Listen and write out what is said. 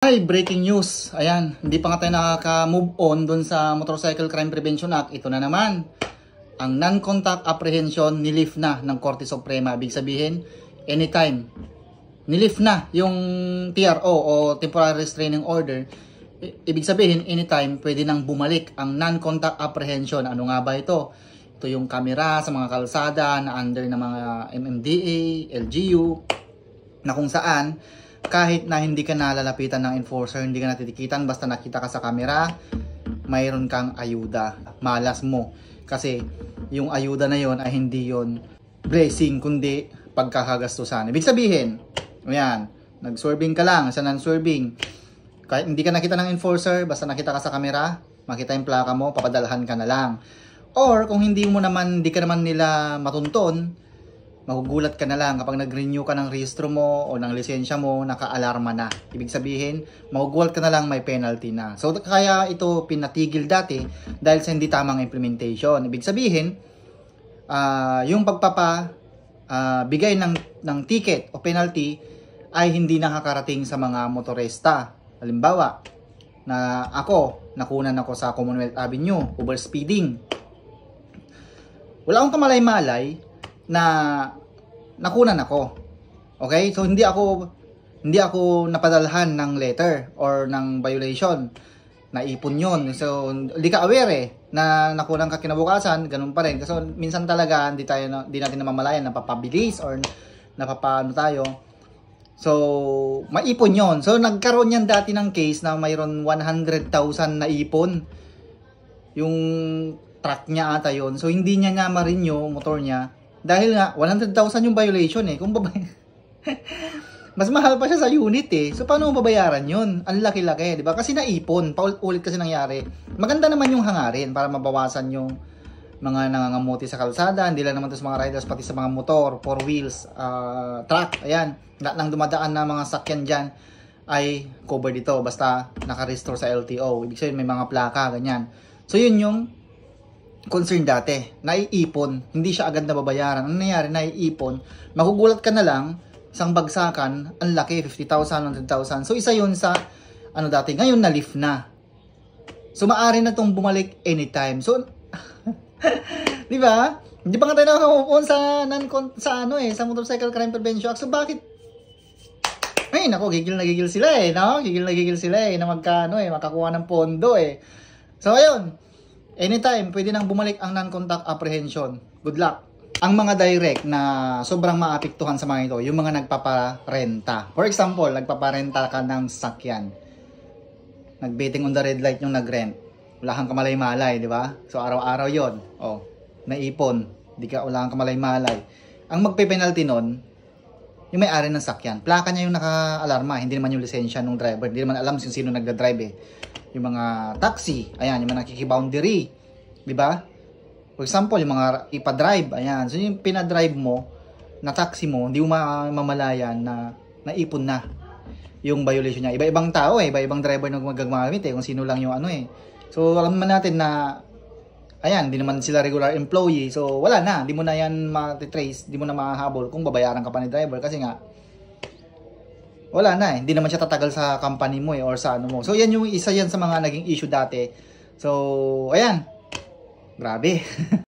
Ay, breaking news. Ayan, hindi pa nga tayo nakaka-move on dun sa Motorcycle Crime Prevention Act. Ito na naman. Ang non-contact apprehension nilift na ng Korte Suprema. Ibig sabihin, anytime. Nilift na yung TRO o Temporary Restraining Order. Ibig sabihin, anytime, pwede nang bumalik ang non-contact apprehension. Ano nga ba ito? Ito yung kamera sa mga kalsada na under ng mga MMDA, LGU, na kung saan kahit na hindi ka nalalapitan ng enforcer, hindi ka natitikitan, basta nakita ka sa camera, mayroon kang ayuda. Malas mo. Kasi yung ayuda na yon ay hindi yon blessing, kundi pagkakagastusan. Ibig sabihin, ayan, nag-swerving ka lang, sa non-swerving. Kahit hindi ka nakita ng enforcer, basta nakita ka sa camera, makita yung plaka mo, papadalhan ka na lang. Or kung hindi ka naman nila matunton, magugulat ka na lang kapag nag-renew ka ng rehistro mo o ng lisensya mo, naka-alarma na. Ibig sabihin, magugulat ka na lang, may penalty na. So, kaya ito pinatigil dati dahil sa hindi tamang implementation. Ibig sabihin, yung bigay ng ticket o penalty ay hindi nakakarating sa mga motorista. Halimbawa, nakunan ako sa Commonwealth Avenue, overspeeding. Wala akong kamalay-malay na nakunan ako. Okay? So hindi ako napadalhan ng letter or ng violation. Naipon 'yon. So hindi ka aware na nakunan ka kinabukasan, ganun pa rin. Kasi minsan talaga hindi natin namamalayan, napapabilis or napapaano tayo. So maipon 'yon. So nagkaroon yan dati ng case na mayroon 100,000 na ipon. Yung truck niya ata 'yon. So hindi niya ma-renew motor niya. Dahil nga, 100,000 yung violation eh. Kung mas mahal pa siya sa unit eh. So, paano mo babayaran yun? Ang laki-laki, di ba? Kasi naipon. Paulit kasi nangyari. Maganda naman yung hangarin para mabawasan yung mga nangangamuti sa kalsada. Hindi lang naman ito sa mga riders, pati sa mga motor, 4 wheels, truck. Ayan. Lahat ng dumadaan na mga sakyan dyan ay covered dito. Basta nakarestore sa LTO. Ibig sabihin, may mga plaka, ganyan. So, yun yung concern dati, naiipon, hindi siya agad nababayaran. Ano nangyari, naiipon, magugulat ka na lang, isang bagsakan, ang laki, 50,000, 100,000. So isa yun sa, dati, ngayon na-lift na. So maaari na itong bumalik anytime. So, di ba? Hindi pa nga tayo nakaka-move sa Motorcycle Crime Prevention Act. So bakit? Ay, nako, gigil na gigil sila eh, no? Gigil na gigil sila eh, na makakuha ng pondo eh. So ayun, anytime, pwede nang bumalik ang non-contact apprehension. Good luck. Ang mga direct na sobrang maapektuhan sa mga ito, yung mga nagpaparenta. For example, nagpaparenta ka ng sakyan. Nag-betting on the red light yung nag-rent. Wala kang kamalay-malay, di ba? So, araw-araw yon. Oh, naipon. Wala kang kamalay-malay. Ang magpe-penalty nun, yung may-ari ng sakyan. Plaka niya yung naka-alarma. Hindi naman yung lisensya ng driver. Hindi naman alam kung sino nagda-drive eh. Yung mga taxi, ayan, yung mga nakikiboundary, di ba? For example, yung mga ipa-drive, ayan. So yung pinadrive mo na taxi mo, hindi mo mamalayan na naipon na yung violation niya. Iba-ibang tao eh, iba-ibang driver na magagamit eh, kung sino lang yung So alam naman natin na ayan, hindi naman sila regular employee. So wala na, hindi mo na yan ma-trace, hindi mo na mahahabol kung babayaran ka pa ni driver kasi nga wala na eh. Hindi naman siya tatagal sa company mo eh or sa mo. So yan yung isa yan sa mga naging issue dati. So ayan. Grabe.